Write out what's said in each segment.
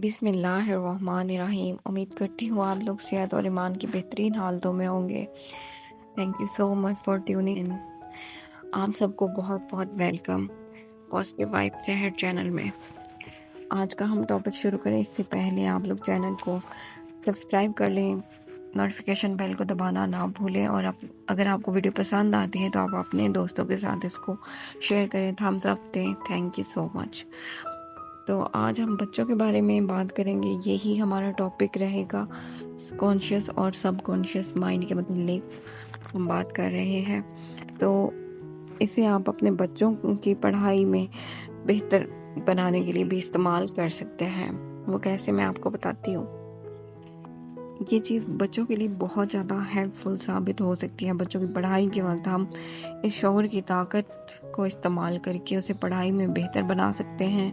بسم اللہ الرحمن الرحیم۔ امید کرتی ہوں آپ لوگ صحت اور ایمان کی بہترین حالتوں میں ہوں گے۔ Thank you so much for tuning in. آپ سب کو بہت بہت ویلکم پازیٹیو وائب صحت چینل میں۔ آج کا ہم ٹاپک شروع کریں اس سے پہلے آپ لوگ چینل کو سبسکرائب کر لیں، نوٹیفیکیشن بیل کو دبانا نہ بھولیں، اور اگر آپ کو ویڈیو پسند آتی ہے تو آپ اپنے دوستوں کے ساتھ اس کو شیئر کریں، تھمز اپ دیں۔ تھینک یو سو مچ۔ تو آج ہم بچوں کے بارے میں بات کریں گے، یہی ہمارا ٹاپک رہے گا۔ کانشیس اور سب کانشیس مائنڈ کے متعلق ہم بات کر رہے ہیں۔ تو اسے آپ اپنے بچوں کی پڑھائی میں بہتر بنانے کے لیے بھی استعمال کر سکتے ہیں۔ وہ کیسے، میں آپ کو بتاتی ہوں۔ یہ چیز بچوں کے لیے بہت زیادہ ہیلپ فل ثابت ہو سکتی ہے۔ بچوں کی پڑھائی کے وقت ہم اس شعور کی طاقت کو استعمال کر کے اسے پڑھائی میں بہتر بنا سکتے ہیں۔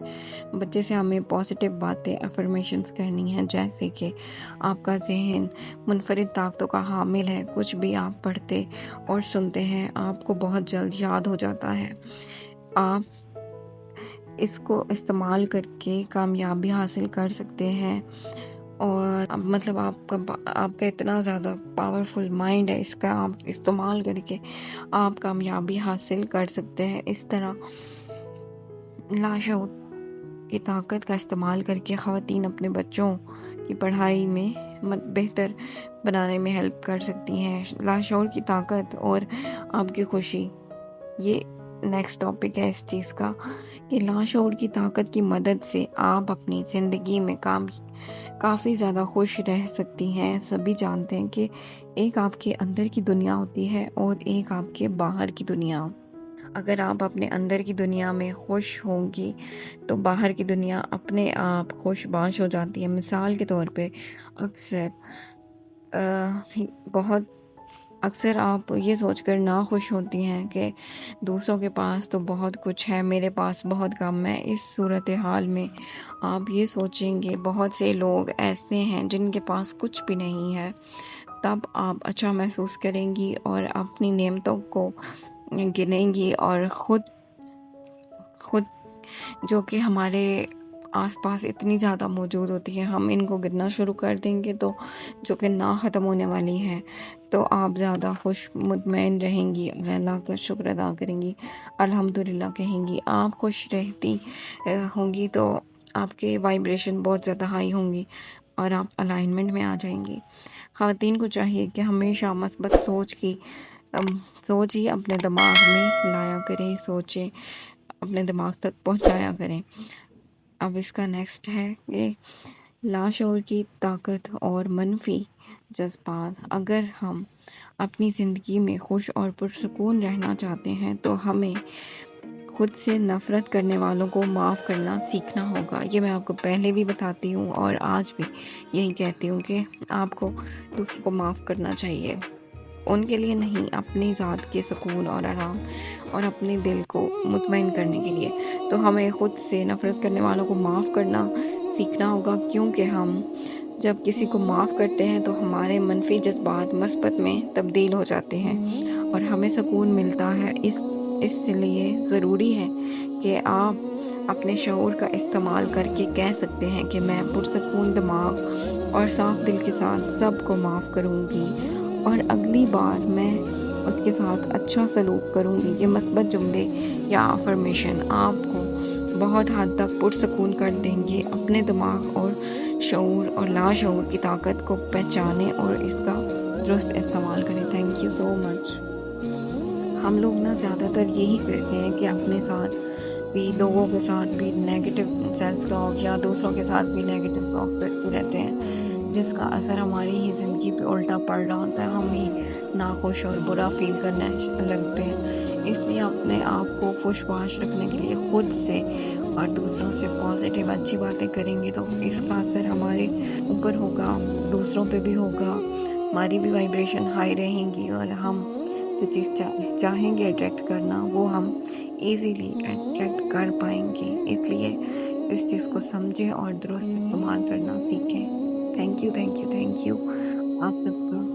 بچے سے ہمیں پازیٹیو باتیں، افرمیشنز کہنی ہیں، جیسے کہ آپ کا ذہن منفرد طاقتوں کا حامل ہے، کچھ بھی آپ پڑھتے اور سنتے ہیں آپ کو بہت جلد یاد ہو جاتا ہے۔ آپ اس کو استعمال کر کے کامیابی حاصل کر سکتے ہیں، اور مطلب آپ کا اتنا زیادہ پاورفل مائنڈ ہے، اس کا آپ استعمال کر کے آپ کامیابی حاصل کر سکتے ہیں۔ اس طرح لاشعور کی طاقت کا استعمال کر کے خواتین اپنے بچوں کی پڑھائی میں بہتر بنانے میں ہیلپ کر سکتی ہیں۔ لاشعور کی طاقت اور آپ کی خوشی، یہ نیکسٹ ٹاپک ہے اس چیز کا، کہ لاشعور کی طاقت کی مدد سے آپ اپنی زندگی میں کافی زیادہ خوش رہ سکتی ہیں۔ سبھی جانتے ہیں کہ ایک آپ کے اندر کی دنیا ہوتی ہے اور ایک آپ کے باہر کی دنیا۔ اگر آپ اپنے اندر کی دنیا میں خوش ہوں گی تو باہر کی دنیا اپنے آپ خوش باش ہو جاتی ہے۔ مثال کے طور پہ اکثر آپ یہ سوچ کر ناخوش ہوتی ہیں کہ دوسروں کے پاس تو بہت کچھ ہے، میرے پاس بہت کم ہے۔ اس صورتحال میں آپ یہ سوچیں گے بہت سے لوگ ایسے ہیں جن کے پاس کچھ بھی نہیں ہے، تب آپ اچھا محسوس کریں گی اور اپنی نعمتوں کو گنیں گی، اور خود جو کہ ہمارے آس پاس اتنی زیادہ موجود ہوتی ہے، ہم ان کو گننا شروع کر دیں گے تو جو کہ نہ ختم ہونے والی ہے، تو آپ زیادہ خوش مطمئن رہیں گی اور اللہ کا شکر ادا کریں گی، الحمدللہ کہیں گی۔ آپ خوش رہتی ہوں گی تو آپ کے وائبریشن بہت زیادہ ہائی ہوں گی اور آپ الائنمنٹ میں آ جائیں گی۔ خواتین کو چاہیے کہ ہمیشہ مثبت سوچ ہی اپنے دماغ میں لایا کریں، سوچیں اپنے دماغ تک پہنچایا کریں۔ اب اس کا نیکسٹ ہے کہ لاشعور کی طاقت اور منفی جذبات۔ اگر ہم اپنی زندگی میں خوش اور پرسکون رہنا چاہتے ہیں تو ہمیں خود سے نفرت کرنے والوں کو معاف کرنا سیکھنا ہوگا۔ یہ میں آپ کو پہلے بھی بتاتی ہوں اور آج بھی یہی کہتی ہوں کہ آپ کو دوسروں کو معاف کرنا چاہیے، ان کے لیے نہیں، اپنی ذات کے سکون اور آرام اور اپنے دل کو مطمئن کرنے کے لیے۔ تو ہمیں خود سے نفرت کرنے والوں کو معاف کرنا سیکھنا ہوگا، کیونکہ ہم جب کسی کو معاف کرتے ہیں تو ہمارے منفی جذبات مثبت میں تبدیل ہو جاتے ہیں اور ہمیں سکون ملتا ہے۔ اس لیے ضروری ہے کہ آپ اپنے شعور کا استعمال کر کے کہہ سکتے ہیں کہ میں پرسکون دماغ اور صاف دل کے ساتھ سب کو معاف کروں گی، اور اگلی بار میں اس کے ساتھ اچھا سلوک کروں گی۔ یہ مثبت جملے یا افرمیشن آپ کو بہت حد تک پرسکون کر دیں گے۔ اپنے دماغ اور شعور اور لاشعور کی طاقت کو پہچانیں اور اس کا درست استعمال کریں۔ تھینک یو سو مچ۔ ہم لوگ زیادہ تر یہی کرتے ہیں کہ اپنے ساتھ بھی، لوگوں کے ساتھ بھی نیگیٹو سیلف ٹاک یا دوسروں کے ساتھ بھی نیگیٹو ٹاک کرتے رہتے ہیں، جس کا اثر ہماری ہی زندگی پہ الٹا پڑ رہا ہوتا ہے۔ ہم ہی ناخوش اور برا فیل کرنے لگتے ہیں۔ اس لیے اپنے آپ کو خوش باش رکھنے کے لیے خود سے اور دوسروں سے پازیٹیو اچھی باتیں کریں گے تو اس کا اثر ہمارے اوپر ہوگا، دوسروں پہ بھی ہوگا، ہماری بھی وائبریشن ہائی رہیں گی، اور ہم جو چیز چاہیں گے اٹریکٹ کرنا وہ ہم ایزیلی اٹریکٹ کر پائیں گے۔ اس لیے اس چیز کو سمجھیں اور درست استعمال کرنا سیکھیں۔ تھینک یو آپ سب کا۔